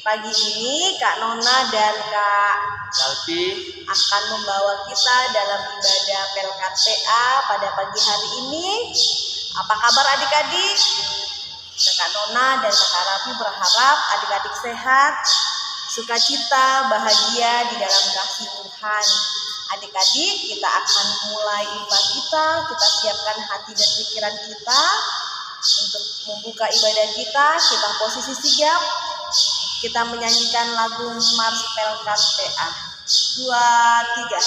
Pagi ini Kak Nona dan Kak Galpi akan membawa kita dalam ibadah PLKTA pada pagi hari ini. Apa kabar adik-adik? Kak Nona dan Kak Rafi berharap adik-adik sehat, sukacita, bahagia di dalam kasih Tuhan. Adik-adik, kita akan mulai ibadah kita siapkan hati dan pikiran kita untuk membuka ibadah kita. Kita posisi sigap, kita menyanyikan lagu Mars PLKTA. 2, 3.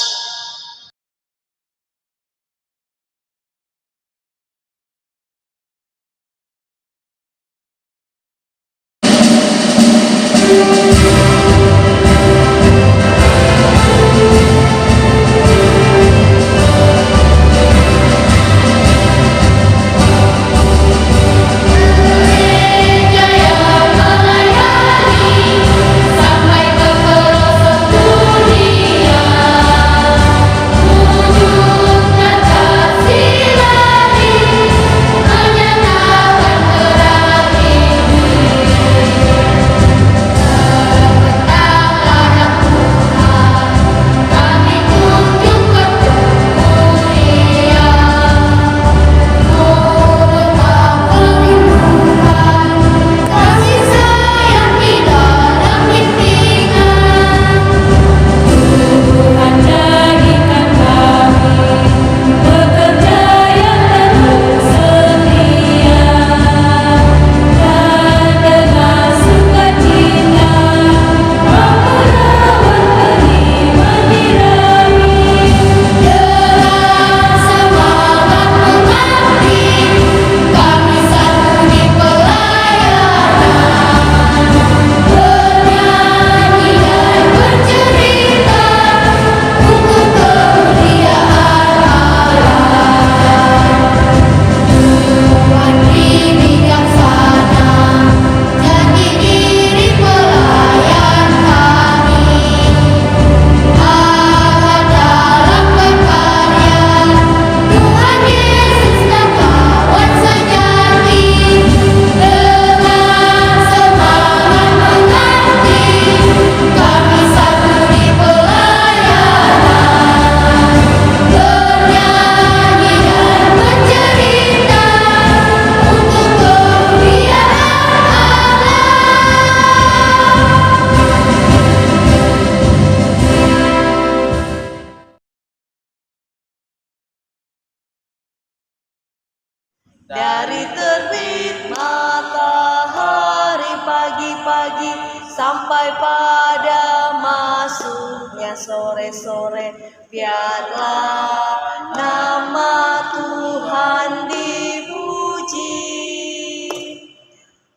Dari terbit matahari pagi-pagi sampai pada masuknya sore-sore, biarlah nama Tuhan dipuji.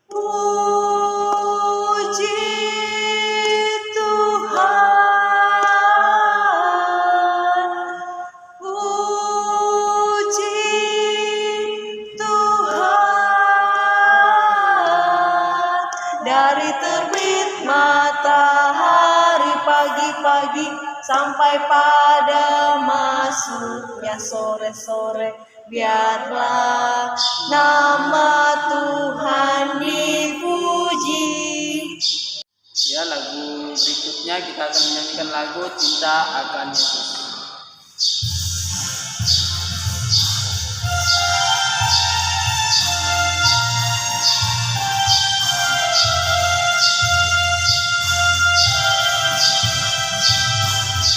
Puji Tuhan, puji dari terbit matahari pagi-pagi sampai pada masuknya sore-sore, biarlah nama Tuhan dipuji. Ya, lagu berikutnya kita akan menyanyikan lagu Cinta Akan Yesus.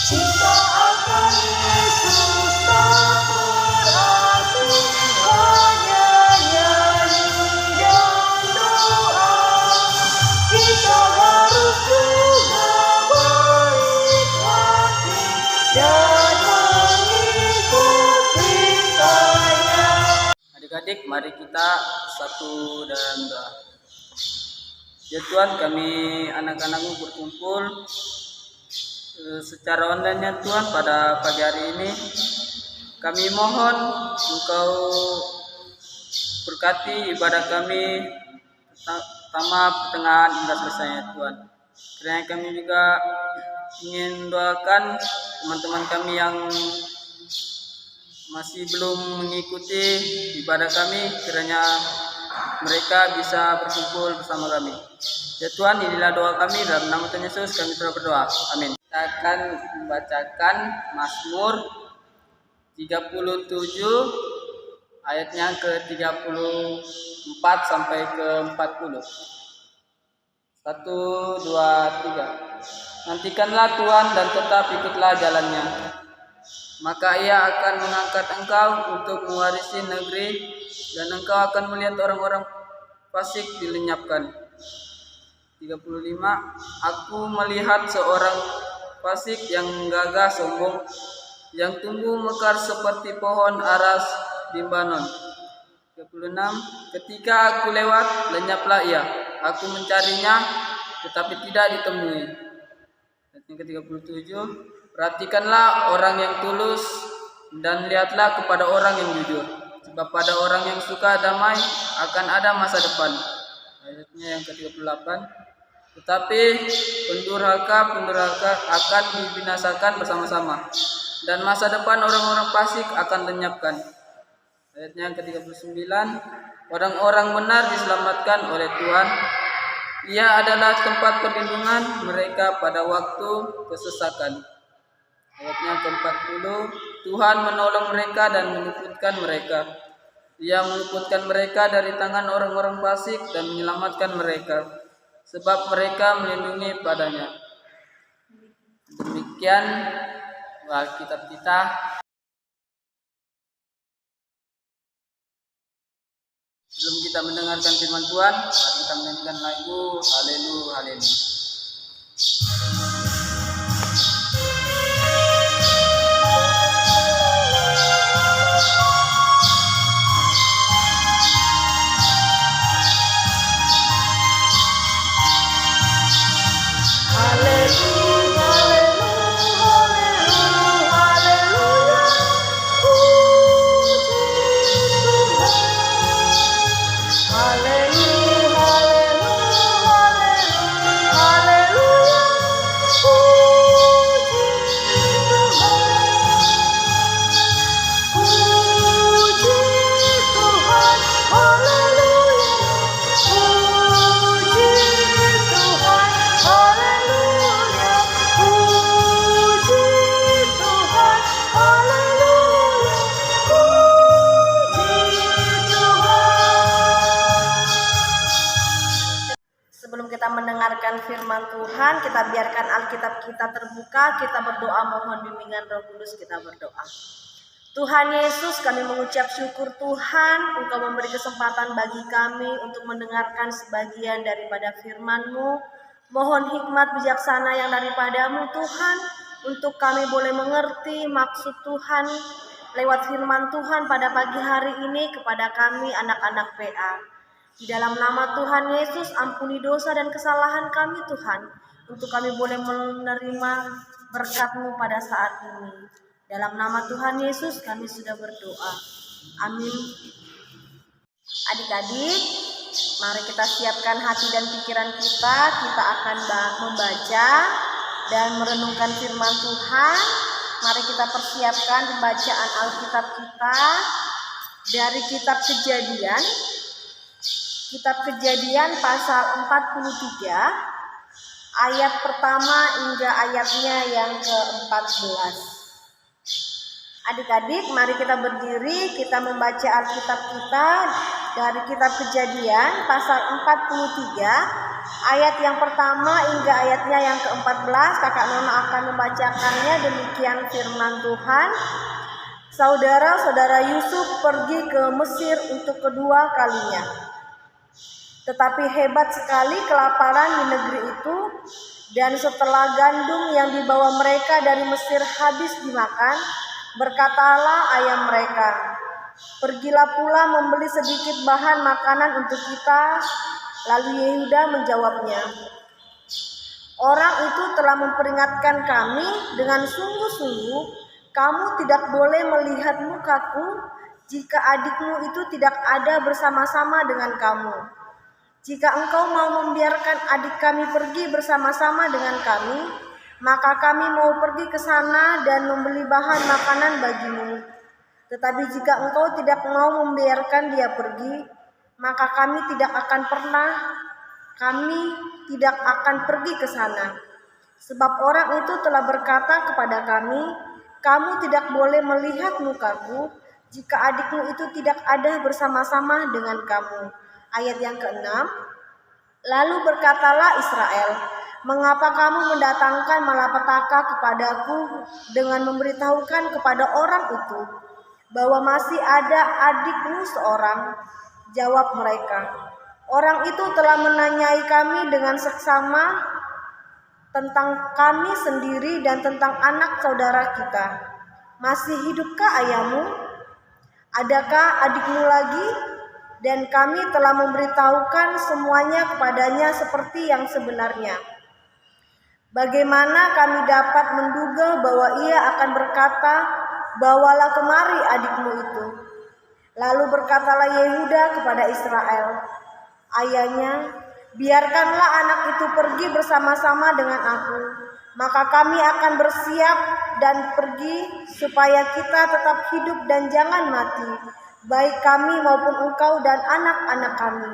Cinta akan Yesus tak berarti hanya nyanyi dan doa. Kita harus juga baik hati dan mengikuti perintahnya. Adik-adik, mari kita satu dalam doa. Ya Tuhan, kami anak-anakmu berkumpul secara online ya Tuhan pada pagi hari ini. Kami mohon Engkau berkati ibadah kami, pertama, pertengahan, hingga selesainya Tuhan. Kiranya kami juga ingin doakan teman-teman kami yang masih belum mengikuti ibadah kami, kiranya mereka bisa berkumpul bersama kami. Ya Tuhan, inilah doa kami, dalam nama Tuhan Yesus kami telah berdoa. Amin. Kita akan membacakan Mazmur 37 ayatnya ke-34 sampai ke-40. 1, 2, 3. Nantikanlah Tuhan dan tetap ikutlah jalannya. Maka ia akan mengangkat engkau untuk mewarisi negeri, dan engkau akan melihat orang-orang fasik dilenyapkan. 35. Aku melihat seorang fasik yang gagah sombong, yang tumbuh mekar seperti pohon aras Libanon. 36. Ketika aku lewat, lenyaplah ia. Aku mencarinya, tetapi tidak ditemui. Yang ke-37. Perhatikanlah orang yang tulus, dan lihatlah kepada orang yang jujur. Sebab pada orang yang suka damai akan ada masa depan. Ayatnya yang ke-38. Tetapi pendurhaka akan dibinasakan bersama-sama, dan masa depan orang-orang fasik akan lenyapkan. Ayatnya yang ke-39. Orang-orang benar diselamatkan oleh Tuhan. Ia adalah tempat perlindungan mereka pada waktu kesesakan. Ayatnya ke-40. Tuhan menolong mereka dan meluputkan mereka. Ia meluputkan mereka dari tangan orang-orang fasik dan menyelamatkan mereka, sebab mereka melindungi padanya. Demikian Alkitab kita. Sebelum kita mendengarkan firman Tuhan, mari kita menyanyikan lagu Haleluya, Haleluya. Mendengarkan firman Tuhan, kita biarkan Alkitab kita terbuka, kita berdoa mohon bimbingan Roh Kudus, kita berdoa. Tuhan Yesus, kami mengucap syukur Tuhan, Engkau memberi kesempatan bagi kami untuk mendengarkan sebagian daripada firman-Mu. Mohon hikmat bijaksana yang daripadamu Tuhan, untuk kami boleh mengerti maksud Tuhan lewat firman Tuhan pada pagi hari ini kepada kami anak-anak PA. Di dalam nama Tuhan Yesus, ampuni dosa dan kesalahan kami Tuhan, untuk kami boleh menerima berkat-Mu pada saat ini. Dalam nama Tuhan Yesus kami sudah berdoa. Amin. Adik-adik, mari kita siapkan hati dan pikiran kita. Kita akan membaca dan merenungkan firman Tuhan. Mari kita persiapkan pembacaan Alkitab kita dari kitab Kejadian. Kitab Kejadian pasal 43 ayat pertama hingga ayatnya yang ke-14. Adik-adik, mari kita berdiri, kita membaca Alkitab kita dari kitab Kejadian pasal 43 ayat yang pertama hingga ayatnya yang ke-14. Kakak Nona akan membacakannya. Demikian firman Tuhan. Saudara-saudara Yusuf pergi ke Mesir untuk kedua kalinya. Tetapi hebat sekali kelaparan di negeri itu, dan setelah gandum yang dibawa mereka dari Mesir habis dimakan, berkatalah ayah mereka, "Pergilah pula membeli sedikit bahan makanan untuk kita." Lalu Yehuda menjawabnya, "Orang itu telah memperingatkan kami dengan sungguh-sungguh, kamu tidak boleh melihat mukaku jika adikmu itu tidak ada bersama-sama dengan kamu. Jika engkau mau membiarkan adik kami pergi bersama-sama dengan kami, maka kami mau pergi ke sana dan membeli bahan makanan bagimu. Tetapi jika engkau tidak mau membiarkan dia pergi, maka kami tidak akan pergi ke sana. Sebab orang itu telah berkata kepada kami, kamu tidak boleh melihat mukaku jika adikmu itu tidak ada bersama-sama dengan kamu. Ayat yang ke-6. Lalu berkatalah Israel, mengapa kamu mendatangkan malapetaka kepadaku dengan memberitahukan kepada orang itu bahwa masih ada adikmu seorang? Jawab mereka, orang itu telah menanyai kami dengan seksama tentang kami sendiri dan tentang anak saudara kita. Masih hidupkah ayahmu? Adakah adikmu lagi? Dan kami telah memberitahukan semuanya kepadanya seperti yang sebenarnya. Bagaimana kami dapat menduga bahwa ia akan berkata, bawalah kemari adikmu itu. Lalu berkatalah Yehuda kepada Israel, ayahnya, biarkanlah anak itu pergi bersama-sama dengan aku, maka kami akan bersiap dan pergi supaya kita tetap hidup dan jangan mati, baik kami maupun engkau dan anak-anak kami.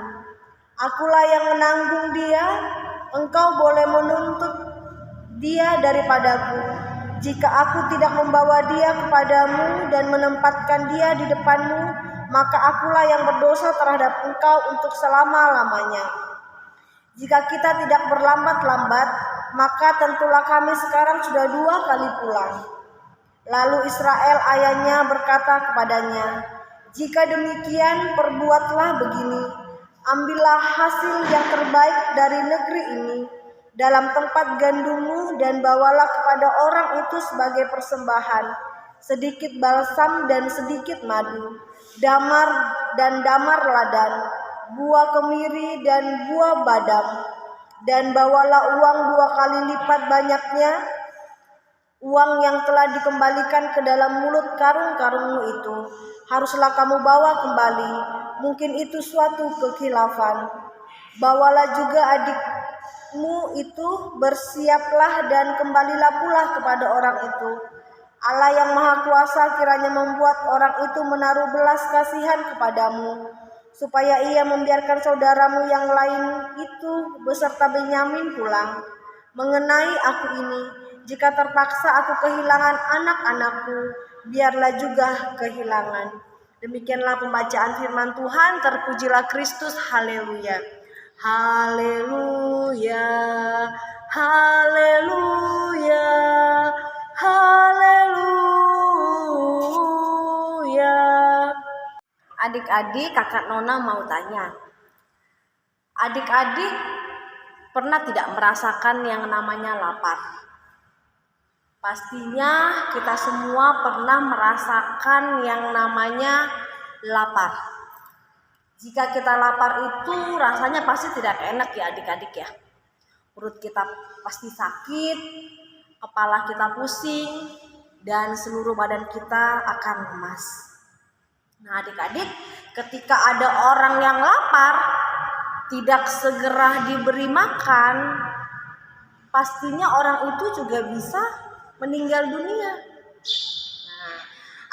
Akulah yang menanggung dia, engkau boleh menuntut dia daripadaku. Jika aku tidak membawa dia kepadamu dan menempatkan dia di depanmu, maka akulah yang berdosa terhadap engkau untuk selama-lamanya. Jika kita tidak berlambat-lambat, maka tentulah kami sekarang sudah 2 kali pulang. Lalu Israel ayahnya berkata kepadanya, jika demikian perbuatlah begini, ambillah hasil yang terbaik dari negeri ini dalam tempat gandummu dan bawalah kepada orang itu sebagai persembahan sedikit balsam dan sedikit madu, damar ladan, buah kemiri dan buah badam, dan bawalah uang 2 kali lipat banyaknya uang yang telah dikembalikan ke dalam mulut karung-karungmu itu. Haruslah kamu bawa kembali, mungkin itu suatu kekhilafan. Bawalah juga adikmu itu, bersiaplah dan kembalilah pula kepada orang itu. Allah yang Maha Kuasa kiranya membuat orang itu menaruh belas kasihan kepadamu, supaya ia membiarkan saudaramu yang lain itu beserta Benyamin pulang. Mengenai aku ini, jika terpaksa aku kehilangan anak-anakku, biarlah juga kehilangan. Demikianlah pembacaan firman Tuhan. Terpujilah Kristus. Haleluya. Haleluya. Haleluya. Haleluya. Adik-adik, kakak Nona mau tanya. Adik-adik pernah tidak merasakan yang namanya lapar? Pastinya kita semua pernah merasakan yang namanya lapar. Jika kita lapar itu rasanya pasti tidak enak ya adik-adik ya. Perut kita pasti sakit, kepala kita pusing, dan seluruh badan kita akan lemas. Nah adik-adik, ketika ada orang yang lapar, tidak segera diberi makan, pastinya orang itu juga bisa meninggal dunia. Nah,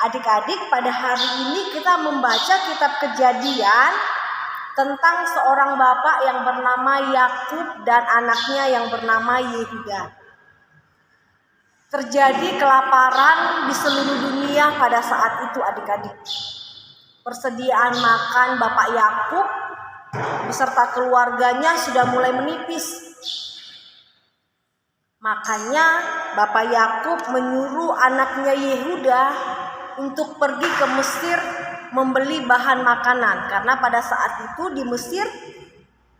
adik-adik, pada hari ini kita membaca kitab Kejadian tentang seorang bapak yang bernama Yakub dan anaknya yang bernama Yehuda. Terjadi kelaparan di seluruh dunia pada saat itu adik-adik. Persediaan makan bapak Yakub beserta keluarganya sudah mulai menipis. Makanya Bapak Yakub menyuruh anaknya Yehuda untuk pergi ke Mesir membeli bahan makanan, karena pada saat itu di Mesir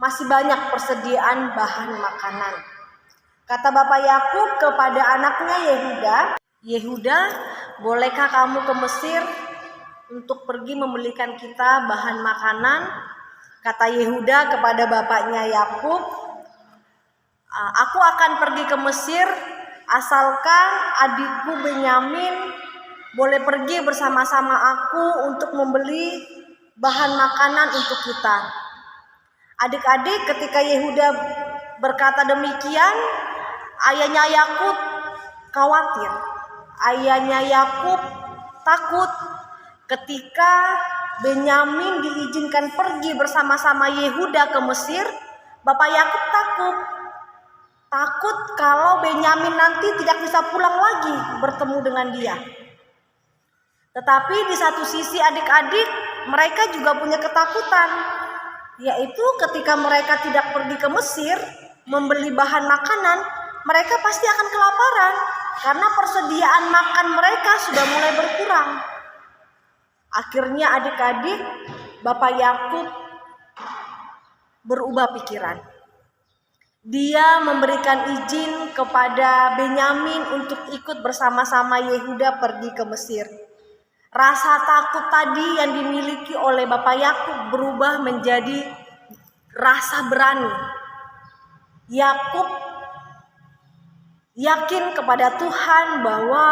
masih banyak persediaan bahan makanan. Kata Bapak Yakub kepada anaknya Yehuda, bolehkah kamu ke Mesir untuk pergi membelikan kita bahan makanan? Kata Yehuda kepada bapaknya Yakub, aku akan pergi ke Mesir asalkan adikku Benyamin boleh pergi bersama-sama aku untuk membeli bahan makanan untuk kita. Adik-adik, ketika Yehuda berkata demikian, ayahnya Yakub khawatir. Ayahnya Yakub takut ketika Benyamin diizinkan pergi bersama-sama Yehuda ke Mesir, Bapak Yakub takut kalau Benyamin nanti tidak bisa pulang lagi bertemu dengan dia. Tetapi di satu sisi adik-adik mereka juga punya ketakutan, yaitu ketika mereka tidak pergi ke Mesir membeli bahan makanan, mereka pasti akan kelaparan karena persediaan makan mereka sudah mulai berkurang. Akhirnya adik-adik, Bapak Yakub berubah pikiran. Dia memberikan izin kepada Benyamin untuk ikut bersama-sama Yehuda pergi ke Mesir. Rasa takut tadi yang dimiliki oleh Bapak Yakub berubah menjadi rasa berani. Yakub yakin kepada Tuhan bahwa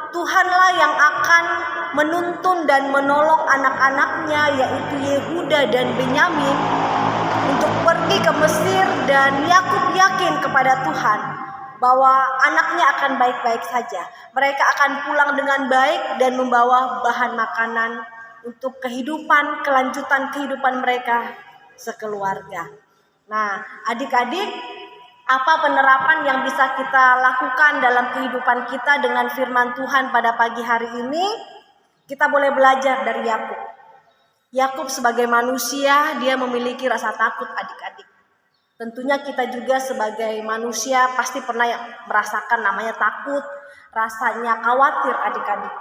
Tuhanlah yang akan menuntun dan menolong anak-anaknya, yaitu Yehuda dan Benyamin, untuk pergi ke Mesir. Dan Yakub yakin kepada Tuhan bahwa anaknya akan baik-baik saja. Mereka akan pulang dengan baik dan membawa bahan makanan untuk kelanjutan kehidupan mereka sekeluarga. Nah, adik-adik, apa penerapan yang bisa kita lakukan dalam kehidupan kita dengan firman Tuhan pada pagi hari ini? Kita boleh belajar dari Yakub. Yakub sebagai manusia, dia memiliki rasa takut, adik-adik. Tentunya kita juga sebagai manusia pasti pernah merasakan namanya takut, rasanya khawatir, adik-adik.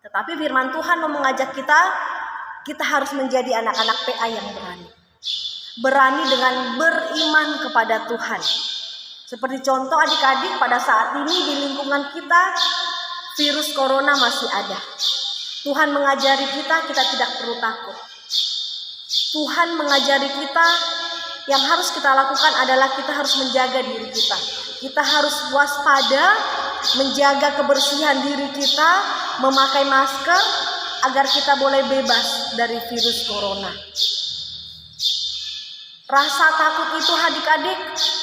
Tetapi firman Tuhan mau mengajak kita harus menjadi anak-anak PA yang berani. Berani dengan beriman kepada Tuhan. Seperti contoh adik-adik, pada saat ini di lingkungan kita virus corona masih ada. Tuhan mengajari kita tidak perlu takut. Tuhan mengajari kita yang harus kita lakukan adalah kita harus menjaga diri kita. Kita harus waspada, menjaga kebersihan diri kita, memakai masker agar kita boleh bebas dari virus corona. Rasa takut itu adik-adik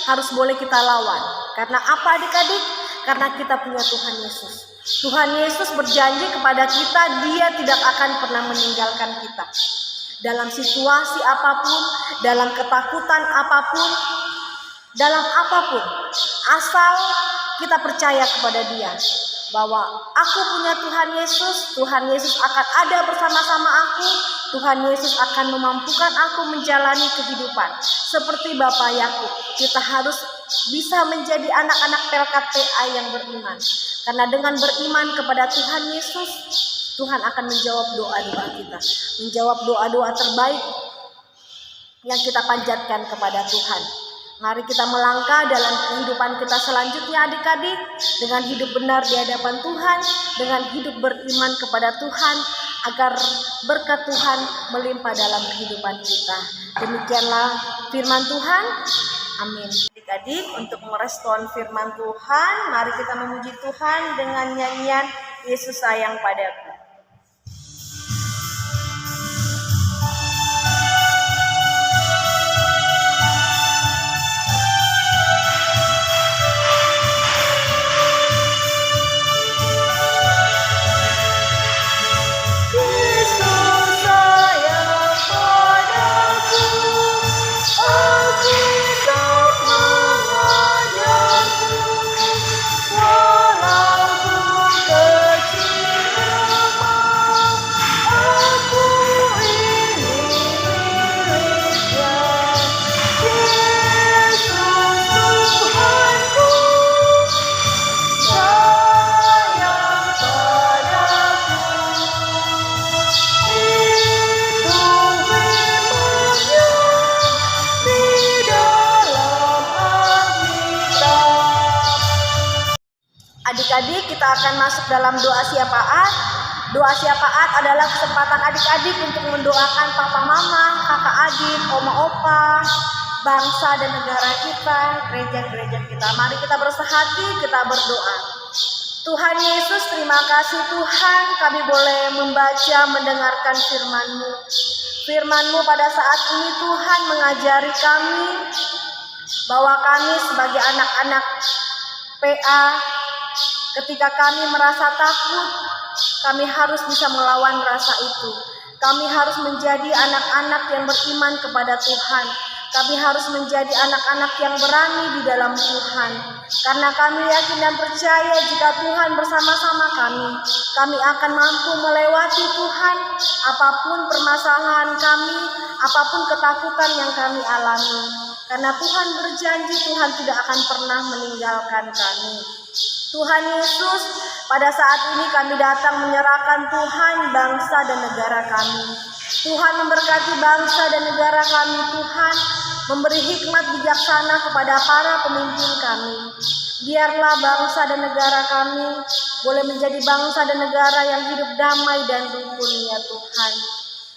harus boleh kita lawan. Karena apa adik-adik? Karena kita punya Tuhan Yesus. Tuhan Yesus berjanji kepada kita, Dia tidak akan pernah meninggalkan kita. Dalam situasi apapun, dalam ketakutan apapun, dalam apapun, asal kita percaya kepada Dia bahwa aku punya Tuhan Yesus akan ada bersama-sama aku, Tuhan Yesus akan memampukan aku menjalani kehidupan. Seperti Bapak Yakub, kita harus bisa menjadi anak-anak pelkat PA yang beriman. Karena dengan beriman kepada Tuhan Yesus, Tuhan akan menjawab doa-doa kita, menjawab doa-doa terbaik yang kita panjatkan kepada Tuhan. Mari kita melangkah dalam kehidupan kita selanjutnya adik-adik, dengan hidup benar di hadapan Tuhan, dengan hidup beriman kepada Tuhan, agar berkat Tuhan melimpah dalam kehidupan kita. Demikianlah firman Tuhan. Amin. Adik-adik, untuk merespon firman Tuhan, mari kita memuji Tuhan dengan nyanyian Yesus Sayang Padaku. Adik-adik, kita akan masuk dalam doa syafaat. Doa syafaat adalah kesempatan adik-adik untuk mendoakan papa mama, kakak adik, oma opa, bangsa dan negara kita, gereja-gereja kita. Mari kita bersehati, kita berdoa. Tuhan Yesus, terima kasih Tuhan, kami boleh membaca, mendengarkan firman-Mu. Firman-Mu pada saat ini Tuhan mengajari kami bahwa kami sebagai anak-anak PA, ketika kami merasa takut, kami harus bisa melawan rasa itu. Kami harus menjadi anak-anak yang beriman kepada Tuhan. Kami harus menjadi anak-anak yang berani di dalam Tuhan. Karena kami yakin dan percaya jika Tuhan bersama-sama kami akan mampu melewati Tuhan apapun permasalahan kami, apapun ketakutan yang kami alami. Karena Tuhan berjanji Tuhan tidak akan pernah meninggalkan kami. Tuhan Yesus, pada saat ini kami datang menyerahkan Tuhan bangsa dan negara kami. Tuhan memberkati bangsa dan negara kami. Tuhan memberi hikmat bijaksana kepada para pemimpin kami. Biarlah bangsa dan negara kami boleh menjadi bangsa dan negara yang hidup damai dan rukun ya Tuhan.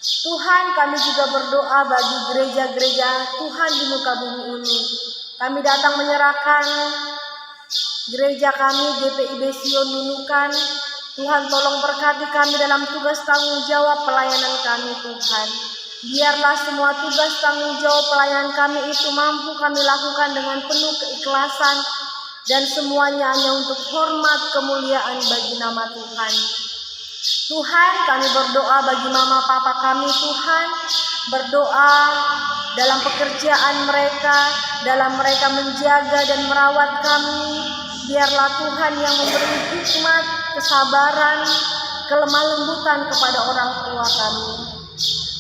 Tuhan, kami juga berdoa bagi gereja-gereja Tuhan di muka bumi ini. Kami datang menyerahkan gereja kami GPIB Sion Nunukan. Tuhan, tolong berkati kami dalam tugas tanggung jawab pelayanan kami Tuhan. Biarlah semua tugas tanggung jawab pelayanan kami itu mampu kami lakukan dengan penuh keikhlasan, dan semuanya hanya untuk hormat kemuliaan bagi nama Tuhan. Tuhan, kami berdoa bagi mama papa kami Tuhan, berdoa dalam pekerjaan mereka, dalam mereka menjaga dan merawat kami. Biarlah Tuhan yang memberi hikmat, kesabaran, kelemah lembutan kepada orang tua kami.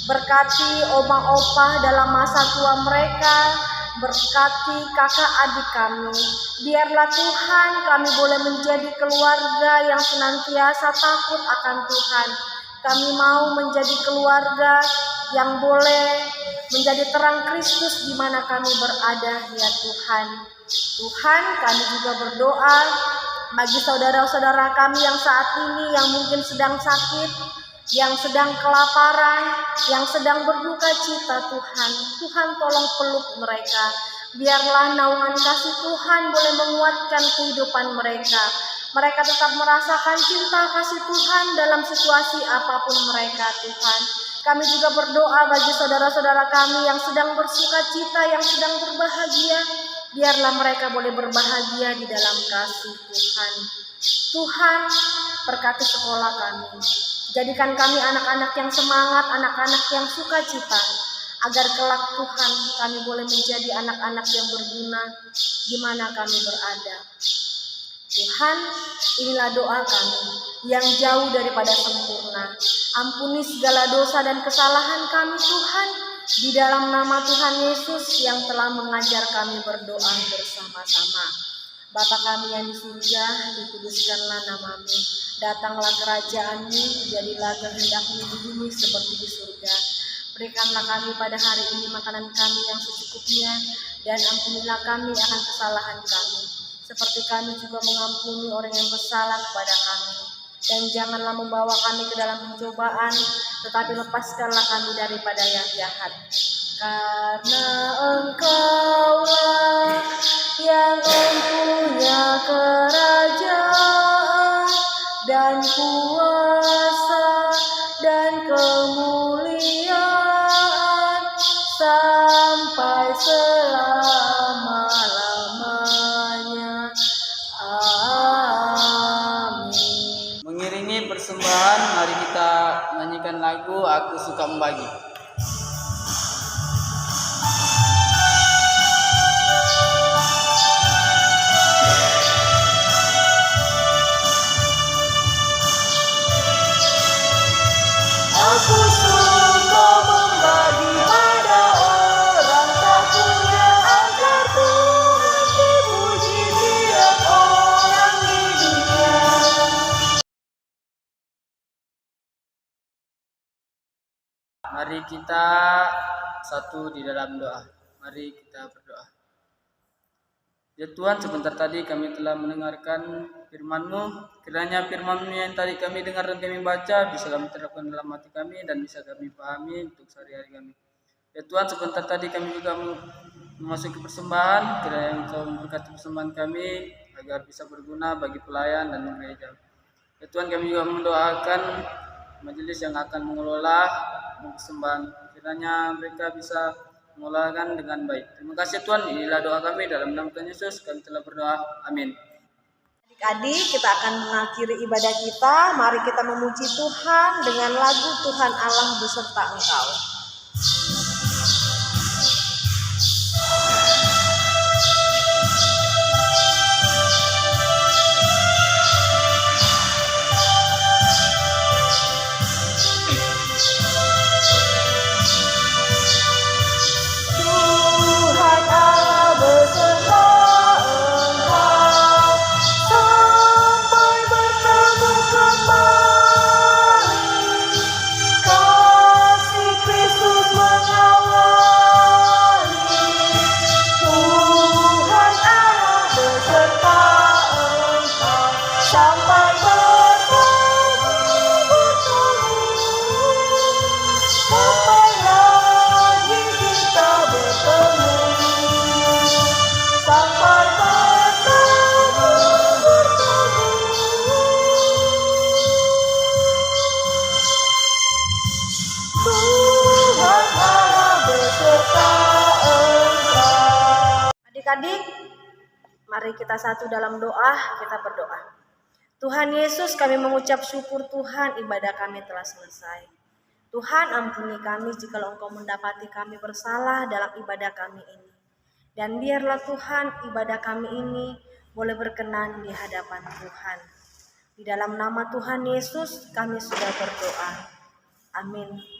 Berkati oma opah dalam masa tua mereka, berkati kakak adik kami. Biarlah Tuhan kami boleh menjadi keluarga yang senantiasa takut akan Tuhan. Kami mau menjadi keluarga yang boleh menjadi terang Kristus di mana kami berada ya Tuhan. Tuhan, kami juga berdoa bagi saudara-saudara kami yang saat ini yang mungkin sedang sakit, yang sedang kelaparan, yang sedang berduka cita Tuhan. Tuhan, tolong peluk mereka. Biarlah naungan kasih Tuhan boleh menguatkan kehidupan mereka. Mereka tetap merasakan cinta kasih Tuhan dalam situasi apapun mereka Tuhan. Kami juga berdoa bagi saudara-saudara kami yang sedang bersuka cita, yang sedang berbahagia. Biarlah mereka boleh berbahagia di dalam kasih Tuhan. Tuhan, berkati sekolah kami. Jadikan kami anak-anak yang semangat, anak-anak yang sukacita, agar kelak Tuhan kami boleh menjadi anak-anak yang berguna di mana kami berada. Tuhan, inilah doa kami yang jauh daripada sempurna. Ampuni segala dosa dan kesalahan kami Tuhan, di dalam nama Tuhan Yesus yang telah mengajar kami berdoa bersama-sama. Bapa kami yang di surga, dikuduskanlah nama-Mu. Datanglah kerajaan-Mu, jadilah kehendak-Mu di bumi seperti di surga. Berikanlah kami pada hari ini makanan kami yang secukupnya, dan ampunilah kami akan kesalahan kami, seperti kami juga mengampuni orang yang bersalah kepada kami. Dan janganlah membawa kami ke dalam pencobaan, tetapi lepaskanlah kami daripada yang jahat. Karena Engkaulah yang mempunyai kerajaan dan kuasa dan kemuliaan sampai selama-lamanya. Amin. Mengiringi persembahan, mari kita nyanyikan lagu Aku Suka Membagi. Aku suka membagi pada orang tak punya, agar Tuhan dipuji tiap orang di dunia. Mari kita satu di dalam doa. Mari kita berdoa. Ya Tuhan, sebentar tadi kami telah mendengarkan firman-Mu. Kiranya firman-Mu yang tadi kami dengar dan kami baca bisa kami terapkan dalam hati kami dan bisa kami pahami untuk sehari-hari kami. Ya Tuhan, sebentar tadi kami juga memasuki persembahan. Kiranya Engkau memberkati persembahan kami agar bisa berguna bagi pelayan dan gereja. Ya Tuhan, kami juga mendoakan majelis yang akan mengelola persembahan. Kiranya mereka bisa mengelolakan dengan baik. Terima kasih Tuhan, inilah doa kami dalam nama Tuhan Yesus. Kami telah berdoa. Amin. Adik-adik, kita akan mengakhiri ibadah kita. Mari kita memuji Tuhan dengan lagu Tuhan Allah beserta Engkau. Tuhan Allah beserta Engkau sampai bertemu kembali. Kasih Kristus mengawali. Tuhan Allah beserta Engkau sampai sampai lagi kita bertemu, sampai bertemu. Tuhan Allah beserta Engkau. Adik-adik, mari kita satu dalam doa, kita berdoa. Tuhan Yesus, kami mengucap syukur Tuhan, ibadah kami telah selesai. Tuhan, ampuni kami jikalau Engkau mendapati kami bersalah dalam ibadah kami ini. Dan biarlah Tuhan, ibadah kami ini boleh berkenan di hadapan Tuhan. Di dalam nama Tuhan Yesus kami sudah berdoa. Amin.